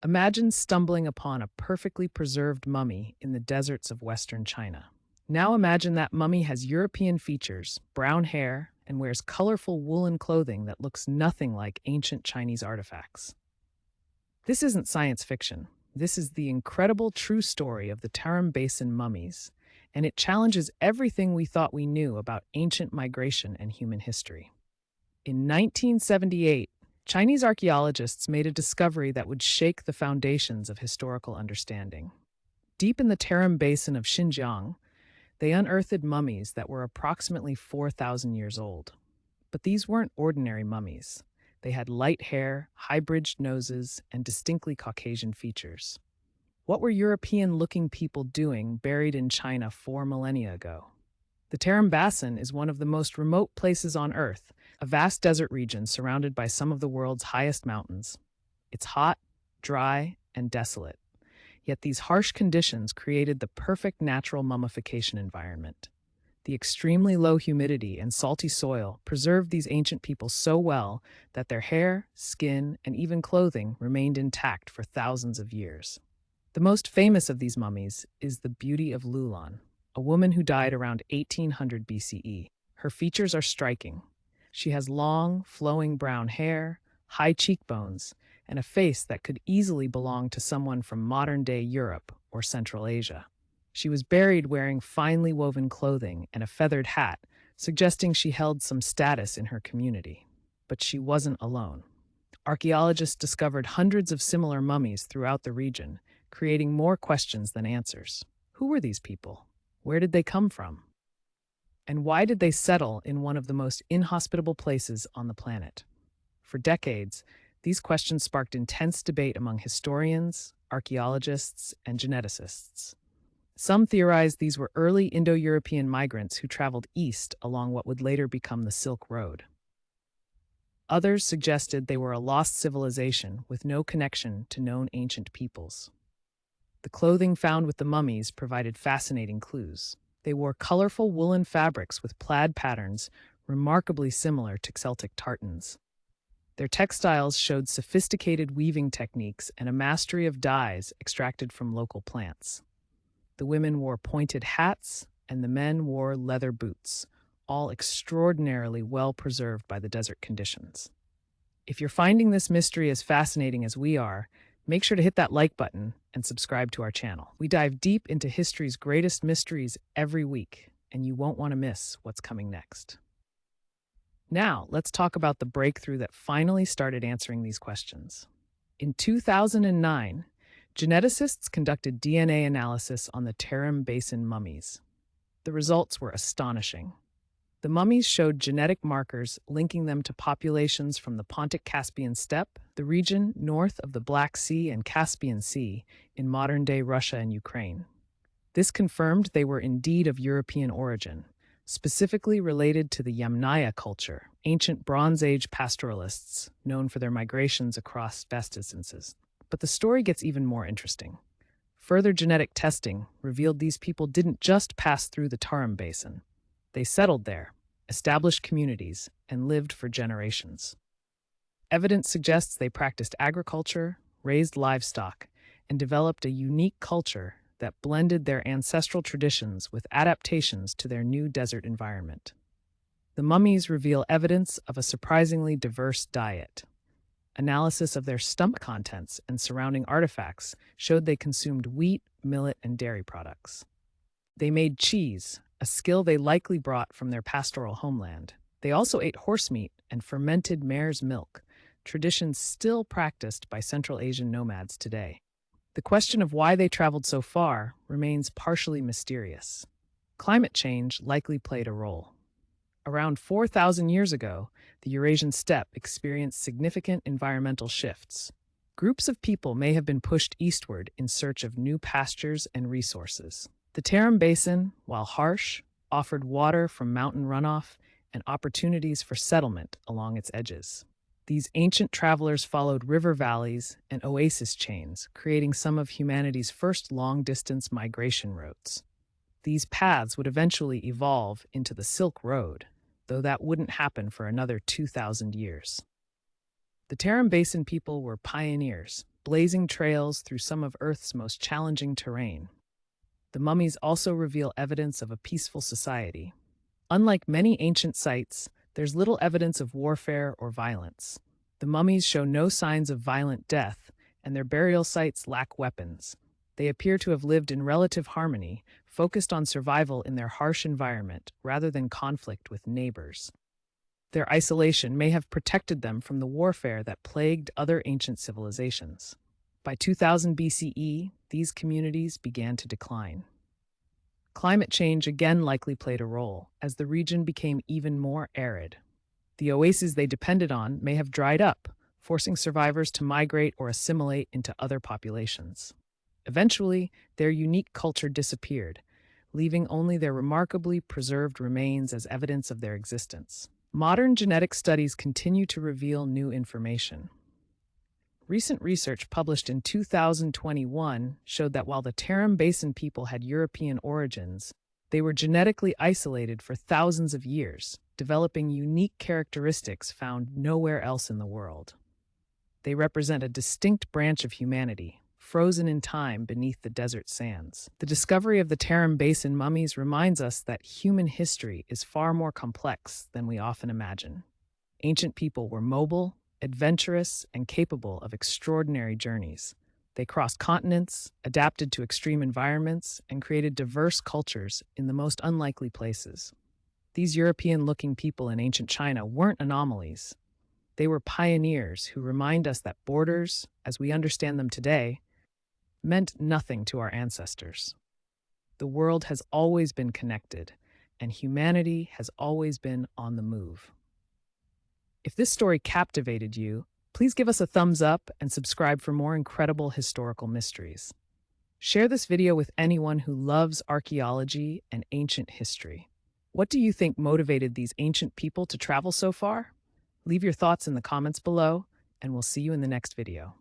Imagine stumbling upon a perfectly preserved mummy in the deserts of Western China. Now imagine that mummy has European features, brown hair, and wears colorful woolen clothing that looks nothing like ancient Chinese artifacts. This isn't science fiction. This is the incredible true story of the Tarim Basin Mummies, and it challenges everything we thought we knew about ancient migration and human history. In 1978, Chinese archaeologists made a discovery that would shake the foundations of historical understanding. Deep in the Tarim Basin of Xinjiang, they unearthed mummies that were approximately 4,000 years old. But these weren't ordinary mummies. They had light hair, high-bridged noses, and distinctly Caucasian features. What were European-looking people doing buried in China 4 millennia ago? The Tarim Basin is one of the most remote places on Earth, a vast desert region surrounded by some of the world's highest mountains. It's hot, dry, and desolate. Yet these harsh conditions created the perfect natural mummification environment. The extremely low humidity and salty soil preserved these ancient people so well that their hair, skin, and even clothing remained intact for thousands of years. The most famous of these mummies is the Beauty of Lulan, a woman who died around 1800 BCE. Her features are striking. She has long, flowing brown hair, high cheekbones, and a face that could easily belong to someone from modern-day Europe or Central Asia. She was buried wearing finely woven clothing and a feathered hat, suggesting she held some status in her community. But she wasn't alone. Archaeologists discovered hundreds of similar mummies throughout the region, creating more questions than answers. Who were these people? Where did they come from? And why did they settle in one of the most inhospitable places on the planet? For decades, these questions sparked intense debate among historians, archaeologists, and geneticists. Some theorize these were early Indo-European migrants who traveled east along what would later become the Silk Road. Others suggested they were a lost civilization with no connection to known ancient peoples. The clothing found with the mummies provided fascinating clues. They wore colorful woolen fabrics with plaid patterns remarkably similar to Celtic tartans. Their textiles showed sophisticated weaving techniques and a mastery of dyes extracted from local plants. The women wore pointed hats, and the men wore leather boots, all extraordinarily well preserved by the desert conditions. If you're finding this mystery as fascinating as we are, make sure to hit that like button and subscribe to our channel. We dive deep into history's greatest mysteries every week, and you won't want to miss what's coming next. Now, let's talk about the breakthrough that finally started answering these questions. In 2009, geneticists conducted DNA analysis on the Tarim Basin mummies. The results were astonishing. The mummies showed genetic markers linking them to populations from the Pontic-Caspian steppe, the region north of the Black Sea and Caspian Sea in modern-day Russia and Ukraine. This confirmed they were indeed of European origin, specifically related to the Yamnaya culture, ancient Bronze Age pastoralists known for their migrations across vast distances. But the story gets even more interesting. Further genetic testing revealed these people didn't just pass through the Tarim Basin. They settled there, established communities, and lived for generations. Evidence suggests they practiced agriculture, raised livestock, and developed a unique culture that blended their ancestral traditions with adaptations to their new desert environment. The mummies reveal evidence of a surprisingly diverse diet. Analysis of their stomach contents and surrounding artifacts showed they consumed wheat, millet, and dairy products. They made cheese, a skill they likely brought from their pastoral homeland. They also ate horse meat and fermented mare's milk, traditions still practiced by Central Asian nomads today. The question of why they traveled so far remains partially mysterious. Climate change likely played a role. Around 4,000 years ago, the Eurasian steppe experienced significant environmental shifts. Groups of people may have been pushed eastward in search of new pastures and resources. The Tarim Basin, while harsh, offered water from mountain runoff and opportunities for settlement along its edges. These ancient travelers followed river valleys and oasis chains, creating some of humanity's first long-distance migration routes. These paths would eventually evolve into the Silk Road, though that wouldn't happen for another 2,000 years. The Tarim Basin people were pioneers. blazing trails through some of Earth's most challenging terrain. The mummies also reveal evidence of a peaceful society. Unlike many ancient sites, there's little evidence of warfare or violence. The mummies show no signs of violent death, and their burial sites lack weapons. They appear to have lived in relative harmony, focused on survival in their harsh environment rather than conflict with neighbors. Their isolation may have protected them from the warfare that plagued other ancient civilizations. By 2000 BCE, these communities began to decline. Climate change again likely played a role, as the region became even more arid. The oases they depended on may have dried up, forcing survivors to migrate or assimilate into other populations. Eventually, their unique culture disappeared, leaving only their remarkably preserved remains as evidence of their existence. Modern genetic studies continue to reveal new information. Recent research published in 2021 showed that while the Tarim Basin people had European origins, they were genetically isolated for thousands of years, developing unique characteristics found nowhere else in the world. They represent a distinct branch of humanity, frozen in time beneath the desert sands. The discovery of the Tarim Basin mummies reminds us that human history is far more complex than we often imagine. Ancient people were mobile, adventurous, and capable of extraordinary journeys. They crossed continents, adapted to extreme environments, and created diverse cultures in the most unlikely places. These European-looking people in ancient China weren't anomalies. They were pioneers who remind us that borders, as we understand them today, meant nothing to our ancestors. The world has always been connected, and humanity has always been on the move. If this story captivated you, please give us a thumbs up and subscribe for more incredible historical mysteries. Share this video with anyone who loves archaeology and ancient history. What do you think motivated these ancient people to travel so far? Leave your thoughts in the comments below, and we'll see you in the next video.